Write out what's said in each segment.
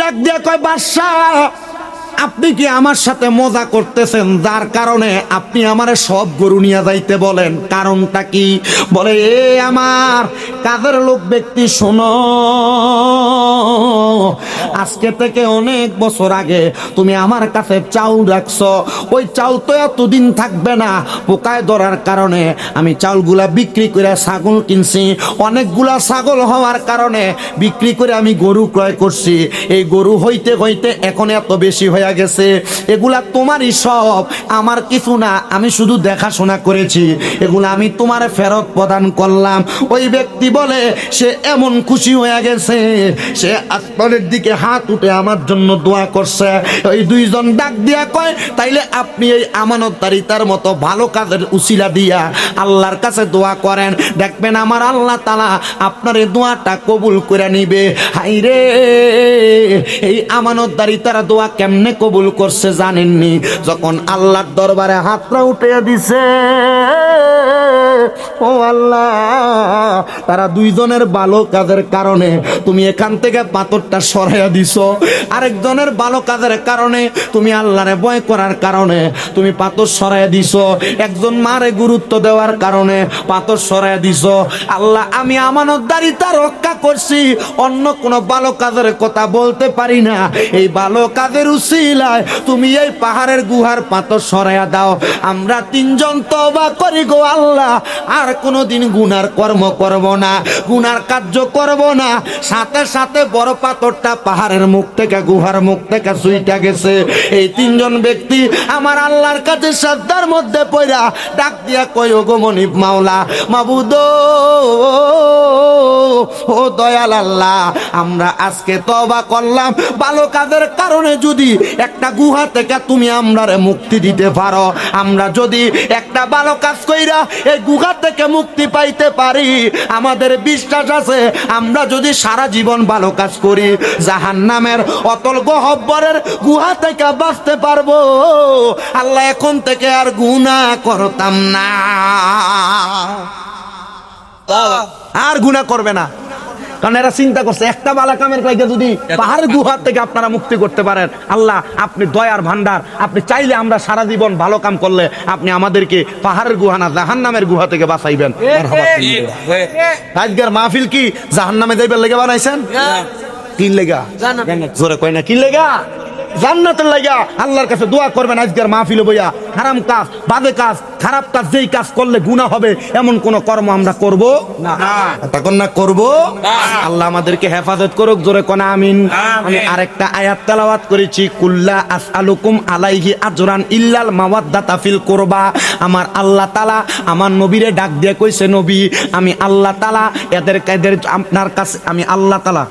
ডাক দিয়ে কয়, বাদশাহ আপনি কি আমার সাথে মজা করতেছেন, যার কারণে আপনি আমারে সব গরু নিয়ে যাইতে বলেন? কারণটা কি? বলে, এ আমার কাজের লোক ব্যক্তি, শোনো, আজকে থেকে অনেক বছর আগে তুমি আমার কাছে চাউল রাখছো, ওই চাউল তো এতদিন থাকবে না, পোকায় ধরার কারণে আমি চাউলগুলা বিক্রি করে ছাগল কিনছি, অনেকগুলা ছাগল হওয়ার কারণে বিক্রি করে আমি গরু ক্রয় করছি, এই গরু হইতে হইতে এখন এত বেশি হয়ে গেছে, এগুলা তোমারই সব, আমার কিছু না, আমি শুধু দেখাশোনা করেছি, এগুলা আমি তোমার ফেরত প্রদান করলাম। ওই ব্যক্তি বলে সে এমন খুশি হয়ে গেছে, সে আসমানের দিকে হাত উঠে আমার জন্য দোয়া করছে। ওই দুইজন ডাক দিয়া কয়, তাইলে আপনি এই আমানতদারিতার মতো ভালো কাজের উসিলা দিয়া আল্লাহর কাছে দোয়া করেন, দেখবেন আমার আল্লাহ তাআলা আপনার এই দোয়াটা কবুল করে নিবে। হাইরে, এই আমানতদারিতার দোয়া কেমনে কবুল করছে জানেননি? যখন আল্লাহর দরবারে হাতটা উঠে দিছে, ও আল্লাহ, তারা দুইজনের ভালো কাজের কারণে তুমি এখান থেকে পাথরটা সরাইয়া দিছো, আরেকজনের ভালো কাজের কারণে তুমি আল্লাহরে ভয় করার কারণে তুমি পাথর সরাইয়া দিছো, একজন মারে গুরুত্ব দেওয়ার কারণে পাথর সরাইয়া দিছো। আল্লাহ, আমি আমানতদারিতা রক্ষা করছি, অন্য কোনো ভালো কাজের কথা বলতে পারি না, এই ভালো কাজের উসিলায় তুমি এই পাহাড়ের গুহার পাথর সরাইয়া দাও। আমরা তিনজন তওবা করি গো আল্লাহ, আর কোনোদিন গুনার কর্ম করব না, গুনার কার্য করব না। সাথে সাথে বড় পাথরটা পাহাড়ের মুখ থেকে, গুহার মুখ থেকে ছুইটা গেছে। এই তিনজন ব্যক্তি আমার আল্লাহর কাছে শ্রদ্ধার মধ্যে পড়া ডাক দিয়া কই, ও গো মনিব মাওলা, মাবুদ, ও দয়াল আল্লাহ, আমরা আজকে তওবা করলাম, ভালো কাজের কারণে যদি একটা গুহা থেকে তুমি আমরারে মুক্তি দিতে পারো, আমরা যদি একটা ভালো কাজ কইরা এই গুহা থেকে মুক্তি পাইতে পারি, আমাদের বিশ্বাস আছে আমরা যদি সারা জীবন ভালো কাজ করি জাহান্নামের অতল গহ্বরের গুহা থেকে বাঁচতে পারবো। আল্লাহ, এখন থেকে আর গুনাহ করতাম না, আর গুনাহ করবে না। কারণ এরা চিন্তা করছে একটা বালা কামের কাজে যদি পাহাড়ের গুহার থেকে আপনারা মুক্তি করতে পারেন, আল্লাহ আপনি দয়ার ভান্ডার, আপনি চাইলে আমরা সারা জীবন ভালো কাম করলে আপনি আমাদেরকে পাহাড়ের গুহা না জাহান্নামের গুহা থেকে বাঁচাইবেন। আজকের মাহফিল কি জাহান্নামে যাইবার লেগে বানাইছেন? কি লেগা? জোরে কয় না, কি লেগা? জান্নাতের লাগা। আল্লাহর কাছে দোয়া করবেন আজকের মাহফিলে বইয়া, হারাম কাজ, বাজে কাজ, খারাপ কাজ, যেই কাজ করলে গুনাহ হবে এমন কোন কর্ম আমরা করব না, তখন না করব। আল্লাহ আমাদেরকে হেফাজত করুক, জোরে কোন আমিন। আমি আরেকটা আয়াত তেলাওয়াত করেছি, কুল্লা আসআলুকুম আলাইহি আজরান ইল্লাল মাওয়াদ্দাতা ফিল কুরবা। আমার আল্লাহ তাআলা আমার নবীরে ডাক দিয়ে কইছে, নবী আমি আল্লাহ তাআলা এদের আপনার কাছে, আমি আল্লাহ তাআলা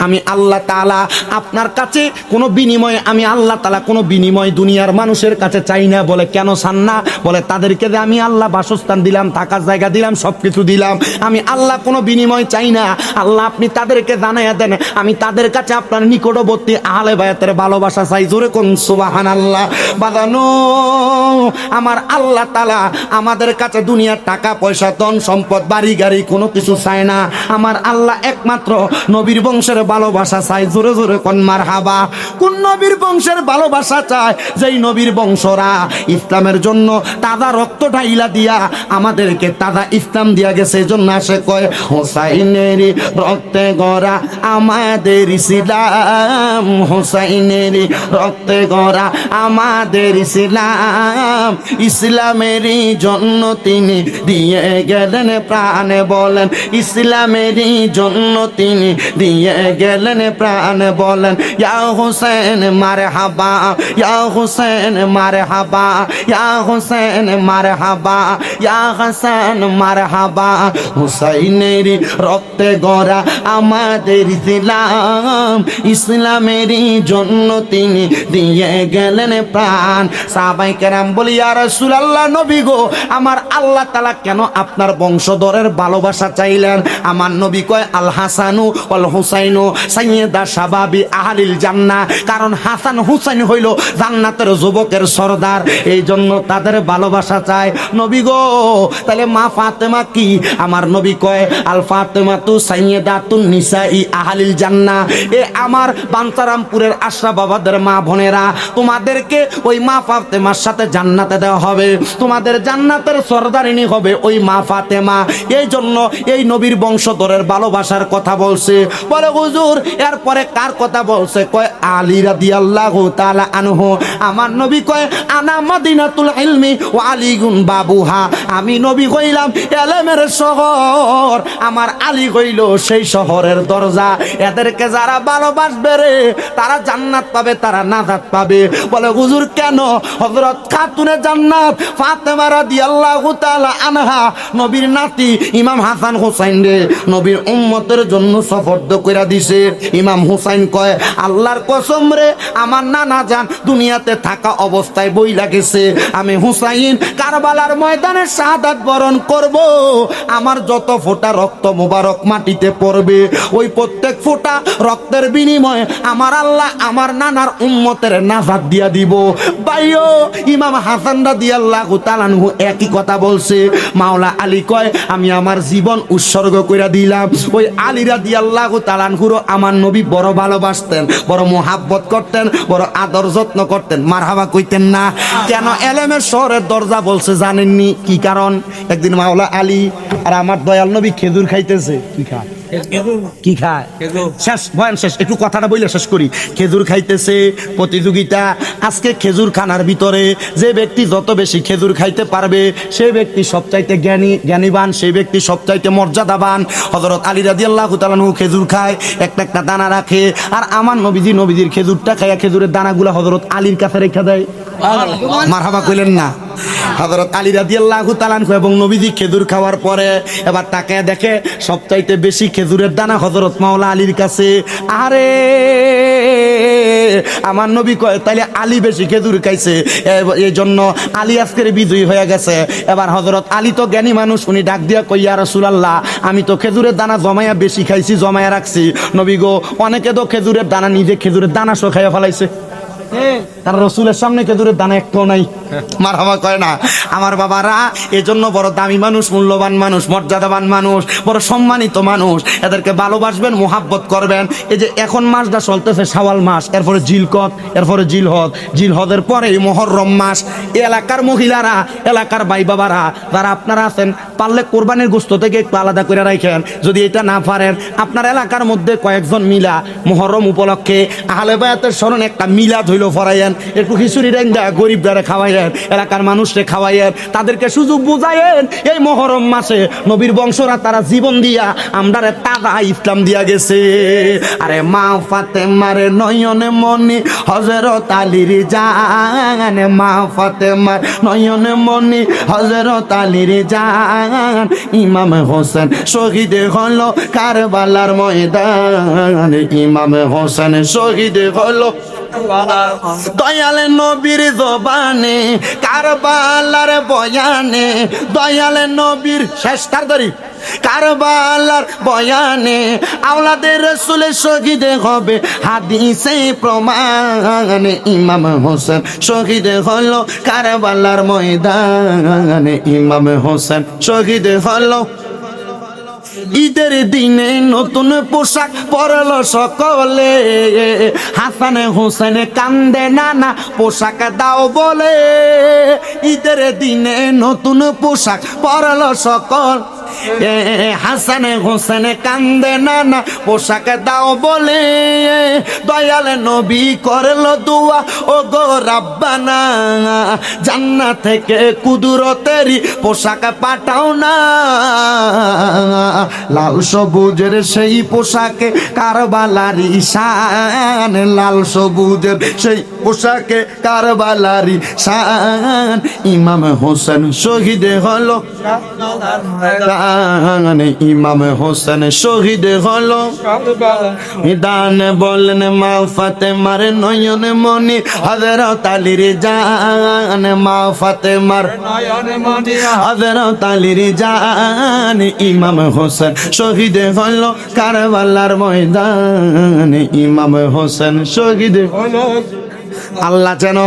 আমি আল্লাহ তাআলা আপনার কাছে কোনো বিনিময়, আমি আল্লাহ তাআলা কোনো বিনিময় দুনিয়ার মানুষের কাছে চাই না। বলে কেন চান না? বলে তাদেরকে যে আমি আল্লাহ বাসস্থান দিলাম, থাকার জায়গা দিলাম, সবকিছু দিলাম, আমি আল্লাহ কোনো বিনিময় চাই না। আল্লাহ আপনি তাদেরকে জানাইয়া দেন আমি তাদের কাছে আপনার নিকটবর্তী আহলে বায়াতের ভালোবাসা চাই। জোরে কোন সুবহানাল্লাহ। বাজানো, আমার আল্লাহ তাআলা আমাদের কাছে দুনিয়ার টাকা পয়সা, ধন সম্পদ, বাড়ি গাড়ি কোনো কিছু চায় না। আমার আল্লাহ একমাত্র নবীর বংশের ভালোবাসা চায়। জোরে জোরে কোন মারহাবা। কোন নবীর বংশের ভালোবাসা চায়? যেই নবীর বংশরা ইসলামের জন্য তাজা রক্ত ঢাইলা দিয়া আমাদেরকে তাজা ইসলাম দিয়া গেছে। এজন্য আসে কয়, হোসাইনের রক্তে গড়া আমাদের ইসলাম, হোসাইনের রক্তে গড়া আমাদের ইসলাম, ইসলামেরই জন্য তিনি দিয়ে গেলেন প্রাণ। বলেন ইসলামেরই জন্য তিনি দিয়ে গেলেন প্রাণ। বলেন ইয়া হোসেন মারহাবা, ইয়া হোসেন মারহাবা, ইয়া হোসেন মারহাবা, ইয়া হাসান মারহাবা। হুসাইনের রক্তে গড়া আমাদের ইসলাম, ইসলামেরই জন্য তিনি দিয়ে গেলেন প্রাণ। সাহাবায়ে কেরাম বলি, ইয়া রাসূলুল্লাহ, নবী গো, আমার আল্লাহ তাআলা কেন আপনার বংশধরের ভালোবাসা চাইলেন? আমার নবী কয় আল হাসানু ওয়াল হুসাইনু সাইয়্যিদা শাবাবি আহলিল জান্নাহ, কারণ হাসান হুসাইন হইল জান্নাতের যুবকের সরদার, এই জন্য তাদের ভালোবাসা চায়। নবী গো তাহলে মা ফাতেমা কি? আমার নবী কয় আল ফাতেমাতু সাইয়্যিদাতুন নিসাই আহলিল জান্নাহ। এ আমার বাঞ্চারামপুরের আশরাফ বাবাদের মা বোনেরা, তোমাদেরকে ওই মা ফাতেমার সাথে জান্নাতে দেওয়া হবে, তোমাদের জান্নাতের সরদারিনী হবে ওই মা ফাতেমা। এই জন্য এই নবীর বংশধরের ভালোবাসার কথা বলছে। বলে হুজুর এরপরে কার কথা বলছে? কয় আলী রাদিয়াল্লাহু তাআলা আনহু। আমার নবী কয় আনা মাদিনাতুল ইলমি ওয়া আলীগুন বাবুহা, আমি নবী কইলাম ইলমের শহর, আমার আলী কইল সেই শহরের দরজা। এদেরকে যারা ভালোবাসবে রে তারা জান্নাত পাবে, তারা নাজাত পাবে। বলে হুজুর কেন? হযরত খাতুনে জান্নাত ফাতেমা রাদিয়াল্লাহু তাআলা আনহা নবীর নাতি ইমাম হাসান হুসাইন রে নবীর উম্মতের জন্য সফর্দ কইরা দিছে। ইমাম হুসাইন কয় আল্লাহর কসম রে আমার নানা জান দুনিয়াতে থাকা অবস্থায় বইলা গেছে, আমি হুসাইন কারবালার ময়দানে শাহাদাত বরণ করব, আমার যত ফোঁটা রক্ত মোবারক মাটিতে পড়বে ওই প্রত্যেক ফোঁটা রক্তের বিনিময়ে আমার আল্লাহ আমার নানার উম্মতের নাজাত দিয়া দিব। ভাইও ইমাম হাসান রাদিয়াল্লাহু তাআলা আনহু একই কথা বলছে। মাওলা আলী কয় আমি আমার জীবন উৎসর্গ কইরা দিলাম। ওই আলী রাদিয়াল্লাহু তাআলা আনহুরও আমার নবী বড় ভালোবাসতেন, বড় মোহাব্বত করতেন, বড় আদর যত্ন করতেন। মারহাবা কইতেন না? কেন এলেমের শহরের দরজা বলছে জানেননি কি কারণ? একদিন মাওলা আলী আর আমার দয়াল নবী খেজুর খাইতেছে। কি খায়? কি খায়? শেষ বয়ান শেষ, একটু কথাটা বইলে শেষ করি। খেজুর খাইতেছে, প্রতিযোগিতা। আজকে খেজুর খানার ভিতরে যে ব্যক্তি যত বেশি খেজুর খাইতে পারবে সেই ব্যক্তি সবচাইতে জ্ঞানীবান, সেই ব্যক্তি সবচাইতে মর্যাদাবান। হযরত আলী রাদিয়াল্লাহু তাআলা খেজুর খায়, একটা একটা দানা রাখে, আর আমার নবীজির খেজুরটা খাইয়া খেজুরের দানাগুলা হযরত আলীর কাছে রেখে দেয়। মারহাবা কইলেন না? হযরত আলী রাদিয়াল্লাহু তাআলা এবং নবীজি খেজুর খাওয়ার পরে এবার তাকায় দেখে সবচাইতে বেশি খেজুরের দানা হযরত মাওলা আলীর কাছে। আরে আমার নবী কয় তাইলে আলী বেশি খেজুর খাইছে, এই জন্য আলী আজকের বিজয়ী হয়ে গেছে। এবার হযরত আলী তো জ্ঞানী মানুষ, উনি ডাক দিয়া কই ইয়া রাসূলুল্লাহ আমি তো খেজুরের দানা জমায়া বেশি খাইছি, জমায়া রাখছি। নবী গো অনেকে তো খেজুরের দানা নিজে খেজুরের দানা সহ খাইয়া ফেলাইছে, তার রসুলের সামনে খেজুরের দানা একটাও নাই। মারহাবা কয় না? আমার বাবারা এজন্য বড় দামি মানুষ, মূল্যবান মানুষ, মর্যাদাবান মানুষ, বড় সম্মানিত মানুষ, এদেরকে ভালোবাসবেন, মোহাব্বত করবেন। এই যে এখন মাসটা চলতেছে শাওয়াল মাস, এরপরে জিলকত, এরপরে জিলহদ, জিলহদের পরে মুহররম মাস। এলাকার মহিলারা, এলাকার ভাই বাবারা যারা আপনারা আছেন, পারলে কোরবানির গোশত থেকে একটু আলাদা করে রাখেন। যদি এটা না পারেন আপনার এলাকার মধ্যে কয়েকজন মিলা মুহররম উপলক্ষে আহলে বায়াতের স্মরণে একটা মিলাদ হইলো ফরাইয়েন, একটু খিচুড়ি রান্দা গরিবদারে খাওয়াইয়েন, এলাকার মানুষকে খাওয়াইয়েন, তাদেরকে সুযোগ বুঝাইয়েন। এই মুহররম মাসে নবীর বংশরা তারা জীবন দিয়া আমরারে তাজা ইসলাম দিয়া গেছে। আরে মা ফাতেমার নয়নে মনি হযরত আলীর জান, মা ফাতেমার নয়নে মনি হযরত আলীর জান, ইমাম হোসেন শহীদ হলো কারবালার ময়দান, ইমাম হোসেন শহীদ হলো দয়াল নবীর জবানে কারবালার বয়ানে, দয়াল নবীর শেষ তাড়াতাড়ি কারবালার বয়ানে আওলাদের রাসূলের শহীদ হবে হাদিসে প্রমাণে, ইমাম হোসেন শহীদ হলো কারবালার ময়দানে, ইমাম হোসেন শহীদ হলো। ঈদের দিনে নতুন পোশাক পরলো সকলে, হাসান হোসেন কান্দে নানা পোশাক দাও বলে। ঈদের দিনে নতুন পোশাক পরলো সকল, হাসান হোসেন কান্দে নানা পোশাক দাও বলে। দয়াল নবী করলো দোয়া ও গো রাব্বানা, জান্নাত থেকে কুদরতেরই পোশাক পাঠাও না। লাল সবুজের সেই পোশাকে কারবালার ঈশান, লাল সবুজের সেই পোশাকে কারবালারি শান, ইমাম হোসেন শহীদ হলো ইমাম হোসেন শহীদ হলো দান বলেন মা ফাতেমার নয়ন মনি হযরত আলীর জান, মা ফাতেমার নয়ন মনি হযরত আলীর জান, ইমাম হোসেন শহীদ হলো কারবালার ময়দান, ইমাম হোসেন শহীদ হলো। আল্লাহ যেন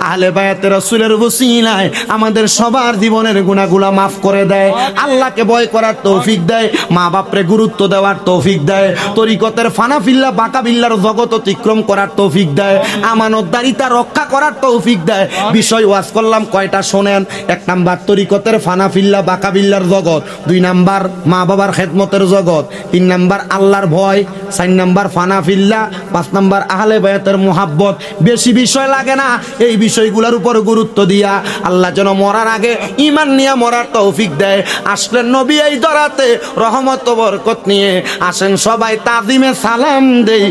আহলে বায়াতে রাসূলের ওসিলায় আমাদের সবার জীবনের গুনাহগুলো maaf করে দেয়, আল্লাহকে ভয় করার তৌফিক দেয়, মা বাপরে গুরুত্ব দেওয়ার তৌফিক দেয়, তরিকতের ফানাফিল্লা বাকাবিল্লার জগৎ অতিক্রম করার তৌফিক দেয়, আমানতদারিতা রক্ষা করার তৌফিক দেয়। বিষয় ওয়াজ করলাম কয়টা শোনেন। 1 নাম্বার তরিকতের ফানাফিল্লা বাকাবিল্লার জগৎ, 2 নাম্বার মা বাবার খেদমতের জগৎ, 3 নাম্বার আল্লাহর ভয়, 4 নাম্বার ফানাফিল্লা, 5 নাম্বার আহলে বায়াতের মুহাব্বত। বেশি বিষয় লাগে না, এই বিষয়গুলোর উপর গুরুত্ব দিয়া আল্লাহ যেন মরার আগে ঈমান নিয়ে মরার তৌফিক দেয়। আসলেন নবী এই দরাতে রহমত ও বরকত নিয়ে, আসেন সবাই তাজিমে সালাম দেই।